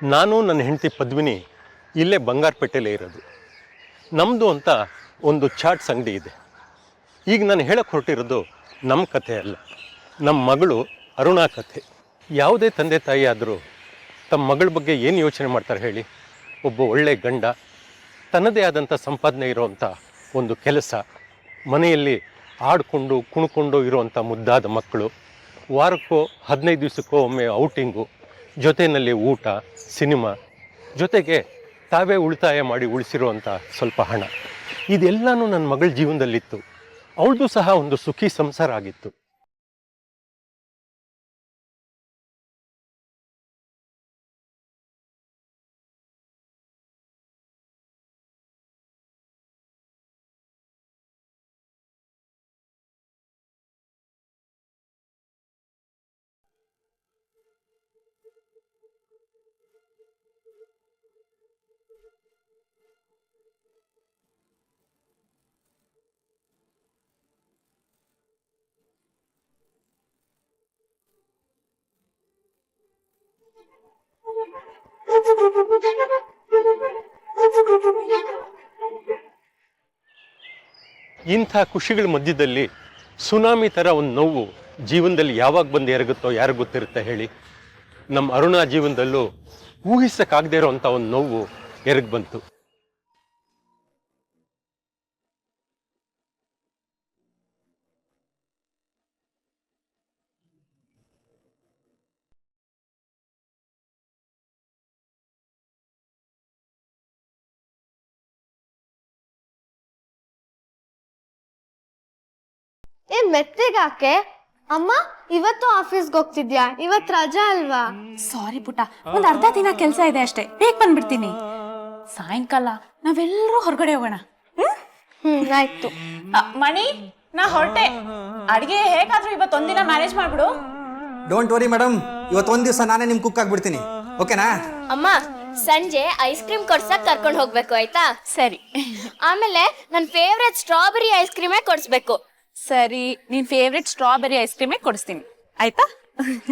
ನಾನು ನನ್ನ ಹೆಂಡತಿ ಪದ್ಮಿನಿ ಇಲ್ಲೇ ಬಂಗಾರಪೇಟೆಯಲ್ಲೇ ಇರೋದು. ನಮ್ಮದು ಅಂತ ಒಂದು ಚಾಟ್ಸ್ ಅಂಗಡಿ ಇದೆ. ಈಗ ನಾನು ಹೇಳಕ್ಕೆ ಹೊರಟಿರೋದು ನಮ್ಮ ಕಥೆ ಅಲ್ಲ, ನಮ್ಮ ಮಗಳು ಅರುಣಾ ಕಥೆ. ಯಾವುದೇ ತಂದೆ ತಾಯಿ ಆದರೂ ತಮ್ಮ ಮಗಳ ಬಗ್ಗೆ ಏನು ಯೋಚನೆ ಮಾಡ್ತಾರೆ ಹೇಳಿ? ಒಬ್ಬ ಒಳ್ಳೆ ಗಂಡ, ತನ್ನದೇ ಆದಂಥ ಸಂಪಾದನೆ ಇರೋವಂಥ ಒಂದು ಕೆಲಸ, ಮನೆಯಲ್ಲಿ ಆಡಿಕೊಂಡು ಕುಣ್ಕೊಂಡು ಇರುವಂಥ ಮುದ್ದಾದ ಮಕ್ಕಳು, ವಾರಕ್ಕೋ 15 ದಿವಸಕ್ಕೋ ಒಮ್ಮೆ ಔಟಿಂಗು, ಜೊತೆಯಲ್ಲಿ ಊಟ, ಸಿನಿಮಾ, ಜೊತೆಗೆ ತಾವೇ ಉಳಿತಾಯ ಮಾಡಿ ಉಳಿಸಿರುವಂಥ ಸ್ವಲ್ಪ ಹಣ. ಇದೆಲ್ಲನೂ ನನ್ನ ಮಗಳ ಜೀವನದಲ್ಲಿತ್ತು. ಅವಳದು ಸಹ ಒಂದು ಸುಖಿ ಸಂಸಾರ ಆಗಿತ್ತು. ಇಂಥ ಖುಷಿಗಳ ಮಧ್ಯದಲ್ಲಿ ಸುನಾಮಿ ಥರ ಒಂದು ನೋವು ಜೀವನದಲ್ಲಿ ಯಾವಾಗ ಬಂದು ಎರಗುತ್ತೋ ಯಾರು ಗೊತ್ತಿರುತ್ತೆ ಹೇಳಿ? ನಮ್ಮ ಅರುಣಾ ಜೀವನದಲ್ಲೂ ಊಹಿಸಕ್ಕಾಗದೇ ಇರೋವಂಥ ಒಂದು ನೋವು ಎರಗಿ ಬಂತು. ಮೆತ್ತಗಾಕೆ ಅಮ್ಮ, ಇವತ್ತು ಆಫೀಸ್ಗೆ ಹೋಗ್ತಿದ್ಯಾ? ಇವತ್ ರಜಾ ಅಲ್ವಾ? ಸಾರಿ ಪುಟ್ಟ, ಒಂದ್ ಅರ್ಧ ದಿನ ಕೆಲ್ಸ ಇದೆ ಅಷ್ಟೇ, ಬೇಗ ಬಂದ್ಬಿಡ್ತೀನಿ. ಸಾಯಂಕಾಲ ನಾವೆಲ್ಲರೂ ಹೊರಗಡೆ ಹೋಗೋಣ. ಆಯ್ತು. ಮಣಿ, ನಾ ಹೊರಟೆ. ಅಡಿಗೆ ಹೇಗಾದ್ರೂ ಇವತ್ತೊಂದಿನ ಮ್ಯಾನೇಜ್ ಮಾಡ್ಬಿಡು. ಡೋಂಟ್ ವರಿ ಮೇಡಮ್, ಇವತ್ತೊಂದ್ ದಿವಸ ನಾನೇ ನಿಮ್ ಕುಕ್ ಆಗ್ಬಿಡ್ತೀನಿ, ಓಕೆನಾ? ಅಮ್ಮ, ಸಂಜೆ ಐಸ್ ಕ್ರೀಮ್ ಕೊಡ್ಸಕ್ ಕರ್ಕೊಂಡು ಹೋಗ್ಬೇಕು, ಆಯ್ತಾ? ಸರಿ. ಆಮೇಲೆ ನನ್ ಫೇವ್ರೆಟ್ ಸ್ಟ್ರಾಬೆರಿ ಐಸ್ ಕ್ರೀಮೇ ಕೊಡ್ಸ್ಬೇಕು. ಸರಿ, ನಿನ್ ಫೇವ್ರೆಟ್ ಸ್ಟ್ರಾಬೆರಿ ಐಸ್ ಕ್ರೀಮೇ ಕೊಡಿಸ್ತೀನಿ, ಆಯ್ತಾ?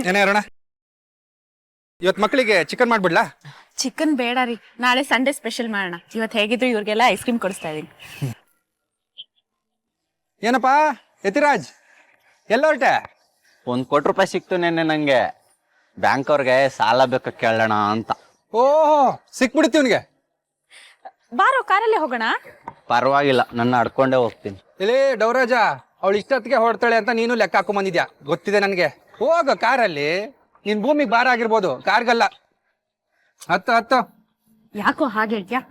ಏನೇ ಅರುಣ, ಇವತ್ ಮಕ್ಕಳಿಗೆ ಚಿಕನ್ ಮಾಡ್ಬಿಡ್ಲಾ? ಚಿಕನ್ ಬೇಡ ರೀ, ನಾಳೆ ಸಂಡೇ ಸ್ಪೆಷಲ್ ಮಾಡೋಣ. ಇವತ್ತು ಹೇಗಿದ್ರು ಇವ್ರಿಗೆಲ್ಲ ಐಸ್ ಕ್ರೀಮ್ ಕೊಡಿಸ್ತಾ ಇದೀನಿ. ಏನಪ್ಪಾ ಯತಿರಾಜ್, ಎಲ್ಲ ಹೊರಟೆ? ₹1 ಸಿಕ್ತು ನೆನ್ನೆ ನಂಗೆ. ಬ್ಯಾಂಕ್ ಅವ್ರಿಗೆ ಸಾಲ ಬೇಕು ಕೇಳೋಣ ಅಂತ. ಓಹೋ, ಸಿಕ್ಬಿಡ್ತಿ ಇವನ್ಗೆ. ಬಾರೋ, ಕಾರಲ್ಲೇ ಹೋಗೋಣ. ಪರವಾಗಿಲ್ಲ, ನನ್ನ ಅಡ್ಕೊಂಡೇ ಹೋಗ್ತೀನಿ. ಇಲ್ಲಿ ಡೌರಾಜ, ಅವಳು ಇಷ್ಟೊತ್ತಿಗೆ ಹೊಡ್ತಾಳೆ ಅಂತ ನೀನು ಲೆಕ್ಕ ಹಾಕೊಂಡ್ ಬಂದಿದ್ಯಾ, ಗೊತ್ತಿದೆ ನನ್ಗೆ. ಹೋಗ ಕಾರಲ್ಲಿ, ನಿನ್ ಭೂಮಿಗೆ ಭಾರ ಆಗಿರ್ಬೋದು, ಕಾರ್ಗಲ್ಲ. ಹತ್ತು. ಯಾಕೋ ಹಾಗೆ ಹೇಳ್ತ್ಯಾ?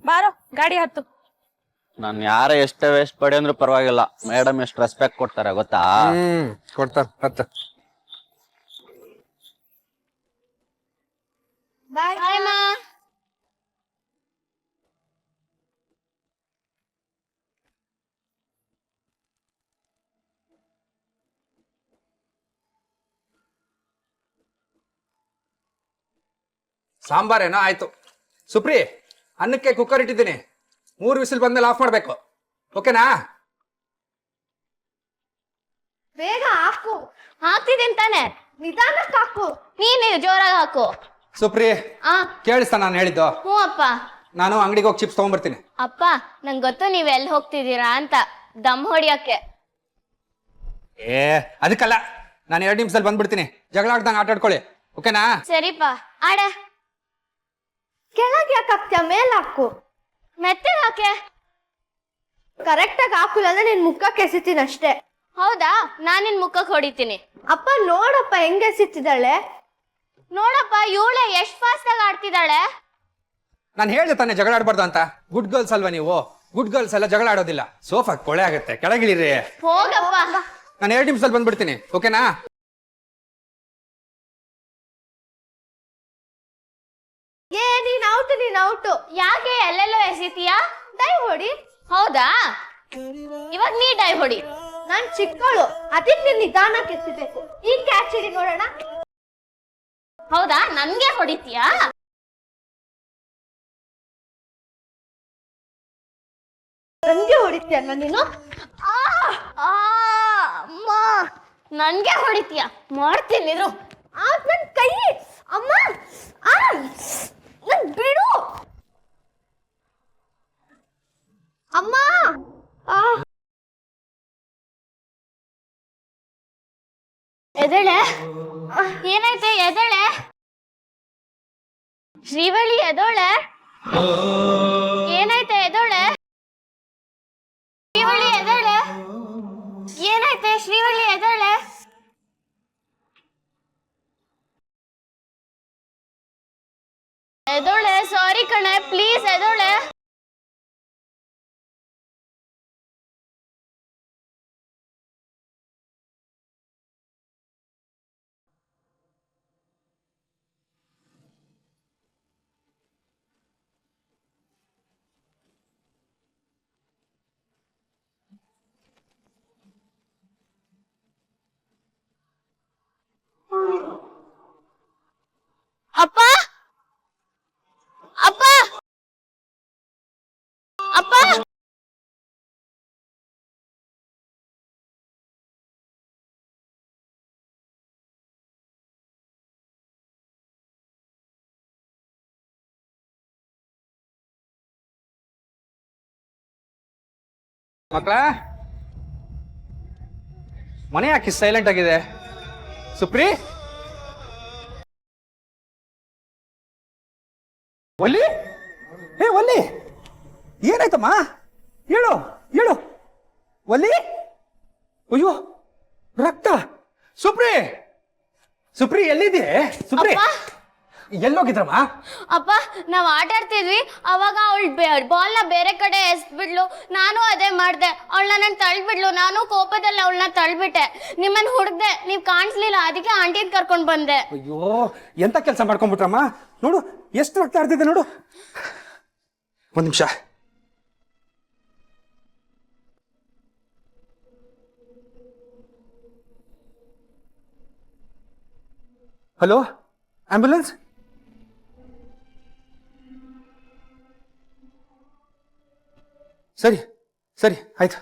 ಬಾರೋ, ಗಾಡಿ ಹತ್ತು. ನಾನು ಯಾರ ಎಷ್ಟೇ ವೇಸ್ಟ್ ಪಡಿ ಅಂದ್ರೂ ಪರವಾಗಿಲ್ಲ, ಮೇಡಮ್ ಎಷ್ಟು ರೆಸ್ಪೆಕ್ಟ್ ಕೊಡ್ತಾರೆ ಗೊತ್ತಾ? ಕೊಡ್ತಾರ. ಹತ್ತು. ಬಾಯ್ ಮಾ. ಸಾಂಬಾರೇನೋ ಆಯ್ತು. ಸುಪ್ರಿ, ಅನ್ನಕ್ಕೆ ಕುಕ್ಕರ್ ಇಟ್ಟಿದ್ದೀನಿ, 3 ವಿಸಿಲ್ ಬಂದ್ಮೇಲೆ ಆಫ್ ಮಾಡ್ಬೇಕು, ಓಕೆನಾ? ಬೇಗ ಹಾಕು. ಹಾಕ್ತಿದ್ದೀನಿ ತಾನೆ, ನಿಧಾನಕ್ಕೆ ಹಾಕು. ನೀನು ಜೋರಾಗಿ ಹಾಕು. ಸುಪ್ರಿ, ಕೇಳಿಸ್ತಾ ನಾನು ಹೇಳಿದ್ದು? ಹ್ಞೂ ಅಪ್ಪ. ನಾನು ಅಂಗಡಿಗೆ ಹೋಗಿ ಚಿಪ್ಸ್ ತಗೊಂಡ್ಬರ್ತೀನಿ. ಅಪ್ಪ, ನಂಗೆ ಗೊತ್ತು ನೀವ್ ಎಲ್ಲಿ ಹೋಗ್ತಿದ್ದೀರಾ ಅಂತ, ದಮ್ ಹೊಡಿಯಕ್ಕೆ. ಅದಕ್ಕಲ್ಲ, ನಾನು 2 ನಿಮಿಷದಲ್ಲಿ ಬಂದ್ಬಿಡ್ತೀನಿ, ಜಗಳ ಆಡ್ದಂಗೆ ಆಟ ಆಡ್ಕೊಳ್ಳಿ, ಓಕೆನಾ? ಸರಿಪ್ಪ, ಆಡ. ಕೆಳಗೆ ಯಾಕೆ ಹಾಕ್ತೀಯ? ಮೇಲ್ ಹಾಕು. ಮೆತ್ತಗೆ ಹಾಕೆ. ಕರೆಕ್ಟಾಗಿ ಹಾಕಿಲ್ಲ ಅಂದ್ರೆ ನಿನ್ ಮುಖಕ್ಕೆ ಎಸಿತೀನಿ ಅಷ್ಟೇ. ಹೌದಾ? ನಾನ್ ನಿನ್ ಮುಖಕ್ಕೆ ಹೊಡಿತೀನಿ. ಅಪ್ಪ ನೋಡಪ್ಪ ಹೆಂಗೆ ಎಸಿತಿದ್ದಾಳೆ. ನೋಡಪ್ಪ, ಇವಳೆ ಎಷ್ಟ್ ಫಾಸ್ಟ್ ಆಗಿ ಆಡ್ತಿದ್ದಾಳೆ. ನಾನು ಹೇಳ್ದೆ ತಾನೆ ಜಗಳ ಆಡ್ಬಾರ್ದು ಅಂತ. ಗುಡ್ ಗರ್ಲ್ಸ್ ಅಲ್ವಾ ನೀವು? ಗುಡ್ ಗರ್ಲ್ಸ್ ಎಲ್ಲ ಜಗಳ ಆಡೋದಿಲ್ಲ. ಸೋಫಾ ಕೊಳೆ ಆಗುತ್ತೆ, ಕೆಳಗಿಳಿರಿ. ಹೋಗಪ್ಪ. ನಾನು 2 ನಿಮಿಷದಲ್ಲಿ ಬಂದ್ಬಿಡ್ತೀನಿ, ಓಕೆನಾ? ನೀನ್ ಔಟು. ಯಾಕೆ ಎಲ್ಲೆಲ್ಲೋ ಎಸಿತೀಯಾ? ಡೈ ಹೊಡಿ. ಹೌದಾ? ಇವಾಗ ನೀ ಡೈ ಹೊಡಿ. ನಾನ್ ಚಿಕ್ಕವಳು, ಅದಕ್ಕೆ ನಿಧಾನಕ್ಕೆ ಎಸಿಬೇಕು. ಈಗ ಕ್ಯಾಚ್ ಹಿಡಿ ನೋಡೋಣ. ಹೌದಾ? ನನ್ಗೆ ಹೊಡಿತೀಯಾ? ನನ್ಗೆ ಹೊಡಿತೀಯಲ್ಲ ನೀನು? ಅಮ್ಮ, ನನ್ಗೆ ಹೊಡಿತೀಯ? ಮಾಡ್ತೀನಿ. ನನ್ ಕೈ ಅಮ್ಮ. ನನ್ ಬಿಡು ಅಮ್ಮ. ಎದಳೆ ಏನಾಯ್ತೆ? ಎದಳೆ ಶ್ರೀವಳ್ಳಿ, ಎದೋಳೆ ಏನಾಯ್ತೆ? ಎದೋಳೆ ಶ್ರೀವಳ್ಳಿ, ಎದೋಳೆ ಏನಾಯ್ತೆ? ಶ್ರೀವಳ್ಳಿ, ಎದೋಳೆ ಎದೋಳೆ. ಸಾರಿ ಕಣೆ, ಪ್ಲೀಸ್ ಎದೋಳೆ. ಅಪ್ಪ, ಅಪ್ಪ, ಅಪ್ಪ. ಮಕ್ಕಳ, ಮನೆ ಯಾಕೆ ಸೈಲೆಂಟ್ ಆಗಿದೆ? ಸುಪ್ರಿ, ಒಲ್ಲಿ, ಹೇ ಒಲ್ಲಿ, ಏನಾಯ್ತಮ್ಮ? ಹೇಳು ಹೇಳು. ಒಲ್ಲಿ, ಅಯ್ಯೋ ರಕ್ತ. ಸುಪ್ರಿ, ಸುಪ್ರಿ ಎಲ್ಲಿದೆ? ಸುಪ್ರಿ, ಎಲ್ಲೋಗಿದ್ರಮ್ಮ? ಅಪ್ಪ, ನಾವ್ ಆಟ ಆಡ್ತಿದ್ವಿ, ಅವಾಗ ಅವಳು ಬಾಲ್ನ ಬೇರೆ ಕಡೆ ಎಸ್ಬಿಡ್ಲು. ನಾನು ಅದೇ ಮಾಡ್ದೆ. ಅವಳನ್ನ ನಾನು ತಳ್ಬಿಡ್ಲು. ನಾನು ಕೋಪದಲ್ಲಿ ಅವಳನ್ನ ತಳ್ಬಿಟ್ಟೆ. ನಿಮ್ಮನ್ನ ಹುಡ್ದೆ, ನೀವ್ ಕಾಣಿಸ್ಲಿಲ್ಲ, ಅದಕ್ಕೆ ಆಂಟಿನ ಕರ್ಕೊಂಡ್ ಬಂದೆ. ಅಯ್ಯೋ, ಎಂತ ಕೆಲಸ ಮಾಡ್ಕೊಂಡ್ಬಿಟ್ರಮ್ಮ. ನೋಡು ಎಷ್ಟು ರಕ್ತ ಹರಿದಿದೆ ನೋಡು. ಒಂದ್ ನಿಮಿಷ. Hello, ambulance? ಸರಿ ಸರಿ ಆಯ್ತು.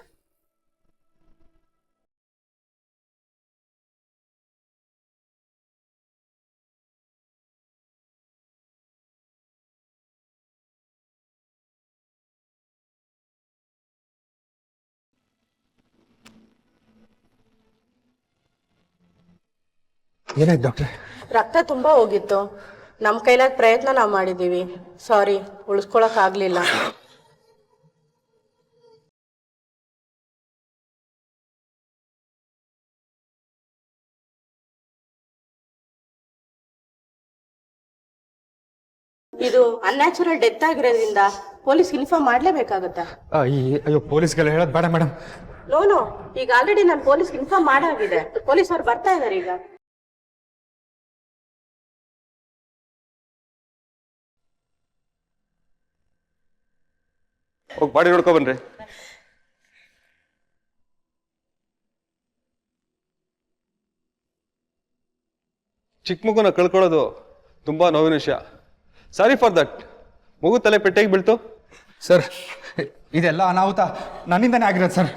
ಏನಾಯ್ತು ಡಾಕ್ಟ್ರೆ? ರಕ್ತ ತುಂಬಾ ಹೋಗಿತ್ತು. ನಮ್ಮ ಕೈಲಾದ ಪ್ರಯತ್ನ ನಾವು ಮಾಡಿದ್ದೀವಿ. ಸಾರಿ, ಉಳಿಸ್ಕೊಳಕ್ ಆಗ್ಲಿಲ್ಲ. ಇದು ಅನ್ಯಾಚುರಲ್ ಡೆತ್ ಆಗಿರೋದ್ರಿಂದ ಪೊಲೀಸ್ ಇನ್ಫಾರ್ಮ್ ಮಾಡ್ಲೇಬೇಕಾಗತ್ತಾ? ಅಯ್ಯೋ, ಪೊಲೀಸ್ಗೆಲ್ಲ ಹೇಳೋದು ಬೇಡ ಮೇಡಮ್. ನೋ, ಈಗ ಆಲ್ರೆಡಿ ನಾನು ಪೊಲೀಸ್ ಇನ್ಫಾರ್ಮ್ ಮಾಡಾಗಿದೆ. ಪೊಲೀಸ್ ಅವ್ರು ಬರ್ತಾ ಇದಾರೆ ಈಗ. ಹೋಗಿ ಬಾಡಿ ನೋಡ್ಕೊ ಬನ್ರಿ. ಚಿಕ್ಕ ಮಗುನ ಕಳ್ಕೊಳ್ಳೋದು ತುಂಬಾ ನೋವಿನ ವಿಷಯ. Sorry for that. ಮಗು ತಲೆ ಪೆಟ್ಟಿಗೆ ಬೀಳ್ತು. ಸರ್, ಇದೆಲ್ಲ ಅನಾಹುತ ನನ್ನಿಂದಾನೇ ಆಗಿರೋದು ಸರ್.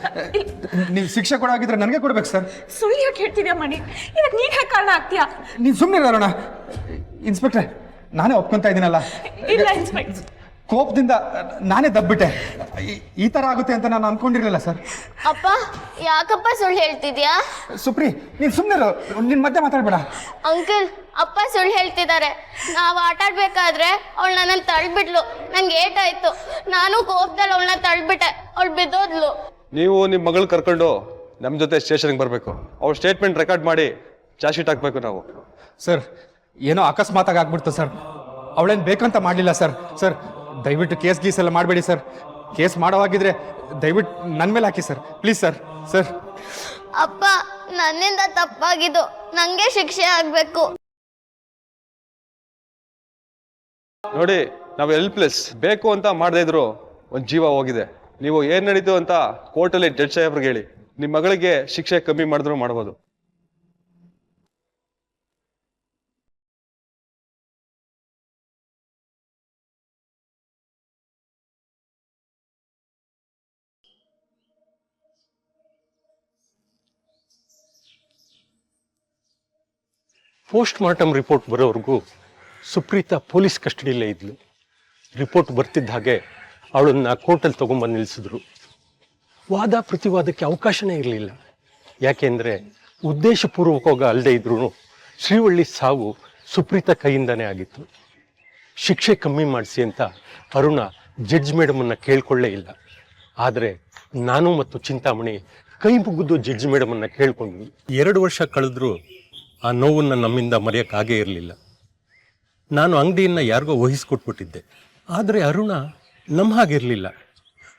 ನೀವು ಶಿಕ್ಷೆ ಕೊಡಾಗಿದ್ರೆ ನನಗೆ ಕೊಡ್ಬೇಕು ಸರ್. ಸುಳ್ಳು ಯಾಕೆ ಹೇಳ್ತಿದ್ಯಾ ಮಣಿ? ಇದಕ್ಕೆ ನೀನ್ ಯಾಕೆ ಕಾರಣ ಆಗ್ತೀಯಾ? ನೀನು ಸುಮ್ಮನೆ ಇರೋಣ. ಇನ್ಸ್ಪೆಕ್ಟ್ರೆ, ನಾನೇ ಒಪ್ಕೊಂತ ಇದ್ದೀನಲ್ಲ. ಇಲ್ಲ ಇನ್ಸ್ಪೆಕ್ಟರ್, ಕೋಪದಿಂದ ನಾನೇ ದಬ್ಬಿಟ್ಟೆ. ಈ ತರ ಆಗುತ್ತೆ ಅಂತ ನಾನು ಅನ್ಕೊಂಡಿರ್ಲಿಲ್ಲ ಸರ್. ಅಪ್ಪ, ಯಾಕಪ್ಪ ಸುಳ್ಳು ಹೇಳ್ತಿದ್ಯಾ? ಸುಪ್ರಿ, ನೀನ್ ಸುಮ್ಮನೆ ಇರು. ನಿನ್ ಮಧ್ಯೆ ಮಾತಾಡ್ಬೇಡ. ಅಂಕಲ್, ಅಪ್ಪ ಸುಳ್ಳು ಹೇಳ್ತಿದ್ದಾರೆ. ನಾವು ಆಟ ಆಡ್ಬೇಕಾದ್ರೆ ಅವಳು ನನ್ನನ್ನು ತಳ್ಬಿಡ್ಲು. ನಂಗೆ ಏಟಾಯ್ತು. ನಾನು ಕೋಪದಲ್ಲಿ ಅವಳನ್ನ ತಳ್ಬಿಟ್ಟೆ. ಅವಳು ಬಿದ್ದೋದ್ಲು. ನೀವು ನಿಮ್ಮ ಮಗಳು ಕರ್ಕೊಂಡು ನಮ್ಮ ಜೊತೆ ಸ್ಟೇಷನ್ಗೆ ಬರಬೇಕು. ಅವ್ರ ಸ್ಟೇಟ್ಮೆಂಟ್ ರೆಕಾರ್ಡ್ ಮಾಡಿ ಚಾರ್ಜ್ ಶೀಟ್ ಹಾಕ್ಬೇಕು ನಾವು. ಸರ್, ಏನೋ ಅಕಸ್ಮಾತಾಗಿ ಆಗ್ಬಿಡ್ತು ಸರ್. ಅವಳೇನು ಬೇಕಂತ ಮಾಡಲಿಲ್ಲ ಸರ್. ಸರ್, ದಯವಿಟ್ಟು ಕೇಸ್ ಗೀಸ್ ಎಲ್ಲ ಮಾಡಬೇಡಿ ಸರ್. ಕೇಸ್ ಮಾಡೋವಾಗಿದ್ರೆ ದಯವಿಟ್ಟು ನನ್ನ ಮೇಲೆ ಹಾಕಿ ಸರ್, ಪ್ಲೀಸ್ ಸರ್. ಸರ್, ಅಪ್ಪ, ನನ್ನಿಂದ ತಪ್ಪಾಗಿದ್ದು. ನಂಗೆ ಶಿಕ್ಷೆ ಆಗ್ಬೇಕು. ನೋಡಿ, ನಾವು ಹೆಲ್ಪ್ಲೆಸ್. ಬೇಕು ಅಂತ ಮಾಡದೇ ಇದ್ರು ಒಂದು ಜೀವ ಹೋಗಿದೆ. ನೀವು ಏನ್ ನಡೀತು ಅಂತ ಕೋರ್ಟಲ್ಲಿ ಜಡ್ಜ್ ಸಾಹೇಬ್ರಿಗೆ ಹೇಳಿ. ನಿಮ್ಮ ಮಗಳಿಗೆ ಶಿಕ್ಷೆ ಕಮ್ಮಿ ಮಾಡಿದ್ರು ಮಾಡ್ಬೋದು. ಪೋಸ್ಟ್ ಮಾರ್ಟಮ್ ರಿಪೋರ್ಟ್ ಬರೋವರೆಗೂ ಸುಪ್ರೀತಾ ಪೊಲೀಸ್ ಕಸ್ಟಡಿಯಲ್ಲೇ ಇದ್ಲು. ರಿಪೋರ್ಟ್ ಬರ್ತಿದ್ದ ಹಾಗೆ ಅವಳನ್ನು ಕೋರ್ಟಲ್ಲಿ ತೊಗೊಂಬಂದು ನಿಲ್ಲಿಸಿದ್ರು. ವಾದ ಪ್ರತಿವಾದಕ್ಕೆ ಅವಕಾಶನೇ ಇರಲಿಲ್ಲ. ಯಾಕೆಂದರೆ ಉದ್ದೇಶಪೂರ್ವಕವಾಗಿ ಅಲ್ಲದೆ ಇದ್ರೂ ಶ್ರೀವಳ್ಳಿ ಸಾವು ಸುಪ್ರೀತಾ ಕೈಯಿಂದನೇ ಆಗಿತ್ತು. ಶಿಕ್ಷೆ ಕಮ್ಮಿ ಮಾಡಿಸಿ ಅಂತ ಅರುಣ ಜಡ್ಜ್ ಮೇಡಮನ್ನು ಕೇಳ್ಕೊಳ್ಳೇ ಇಲ್ಲ. ಆದರೆ ನಾನು ಮತ್ತು ಚಿಂತಾಮಣಿ ಕೈ ಮುಗಿದು ಜಡ್ಜ್ ಮೇಡಮನ್ನು ಕೇಳ್ಕೊಂಡ್ವಿ. 2 ವರ್ಷ ಕಳೆದ್ರೂ ಆ ನೋವನ್ನು ನಮ್ಮಿಂದ ಮರೆಯೋಕ್ಕಾಗೇ ಇರಲಿಲ್ಲ. ನಾನು ಅಂಗಡಿಯನ್ನು ಯಾರಿಗೋ ವಹಿಸ್ಕೊಟ್ಬಿಟ್ಟಿದ್ದೆ. ಆದರೆ ಅರುಣ ನಮ್ಮ ಹಾಗಿರಲಿಲ್ಲ.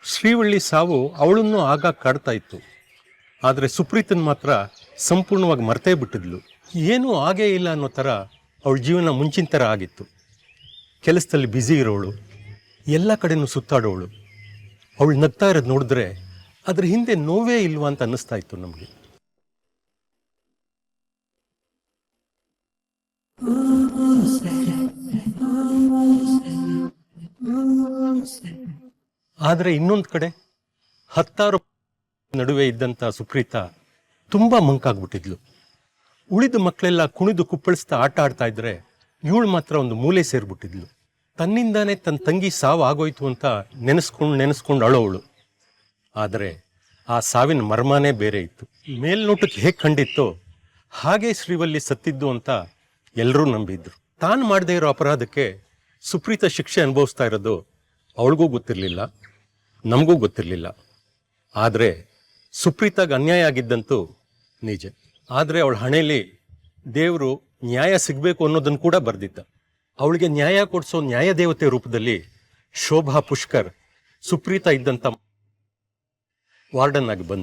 ಶ್ರೀವಳ್ಳಿ ಸಾವು ಅವಳನ್ನು ಆಗ ಕಾಡ್ತಾ ಇತ್ತು. ಆದರೆ ಸುಪ್ರೀತನ್ ಮಾತ್ರ ಸಂಪೂರ್ಣವಾಗಿ ಮರ್ತೇ ಬಿಟ್ಟಿದ್ಲು. ಏನೂ ಆಗೇ ಇಲ್ಲ ಅನ್ನೋ ಥರ ಅವಳ ಜೀವನ ಮುಂಚಿನ ಥರ ಆಗಿತ್ತು. ಕೆಲಸದಲ್ಲಿ ಬ್ಯುಸಿ ಇರೋಳು, ಎಲ್ಲ ಕಡೆನೂ ಸುತ್ತಾಡೋಳು. ಅವಳು ನಗ್ತಾ ಇರೋದು ನೋಡಿದ್ರೆ ಅದ್ರ ಹಿಂದೆ ನೋವೇ ಇಲ್ವಾ ಅಂತ ಅನ್ನಿಸ್ತಾ ಇತ್ತು ನಮಗೆ. ಆದರೆ ಇನ್ನೊಂದು ಕಡೆ 10 ನಡುವೆ ಇದ್ದಂಥ ಸುಪ್ರೀತಾ ತುಂಬ ಮಂಕಾಗ್ಬಿಟ್ಟಿದ್ಲು. ಉಳಿದ ಮಕ್ಕಳೆಲ್ಲ ಕುಣಿದು ಕುಪ್ಪಳಿಸ್ತಾ ಆಟ ಆಡ್ತಾ ಇದ್ರೆ ಇವಳು ಮಾತ್ರ ಒಂದು ಮೂಲೆ ಸೇರಿಬಿಟ್ಟಿದ್ಲು. ತನ್ನಿಂದಾನೇ ತನ್ನ ತಂಗಿ ಸಾವು ಆಗೋಯ್ತು ಅಂತ ನೆನೆಸ್ಕೊಂಡು ಅಳೋವಳು. ಆದರೆ ಆ ಸಾವಿನ ಮರ್ಮನೇ ಬೇರೆ ಇತ್ತು. ಮೇಲ್ನೋಟಕ್ಕೆ ಹೇಗೆ ಕಂಡಿತ್ತೋ ಹಾಗೆ ಶ್ರೀವಲ್ಲಿ ಸತ್ತಿದ್ದು ಅಂತ ಎಲ್ಲರೂ ನಂಬಿದ್ರು. ತಾನು ಮಾಡದೇ ಇರೋ ಅಪರಾಧಕ್ಕೆ ಸುಪ್ರೀತಾ ಶಿಕ್ಷೆ ಅನುಭವಿಸ್ತಾ ಇರೋದು ಅವಳಿಗೂ ಗೊತ್ತಿರಲಿಲ್ಲ, ನಮಗೂ ಗೊತ್ತಿರಲಿಲ್ಲ. ಆದರೆ ಸುಪ್ರೀತಾಗ ಅನ್ಯಾಯ ಆಗಿದ್ದಂತೂ ನಿಜ. ಆದರೆ ಅವಳ ಹಣೆಯಲ್ಲಿ ದೇವರು ನ್ಯಾಯ ಸಿಗಬೇಕು ಅನ್ನೋದನ್ನು ಕೂಡ ಬರೆದಿದ್ದ. ಅವಳಿಗೆ ನ್ಯಾಯ ಕೊಡಿಸೋ ನ್ಯಾಯದೇವತೆ ರೂಪದಲ್ಲಿ ಶೋಭಾ ಪುಷ್ಕರ್ ಸುಪ್ರೀತಾ ಇದ್ದಂಥ ವಾರ್ಡನ್ ಆಗಿ ಬಂದು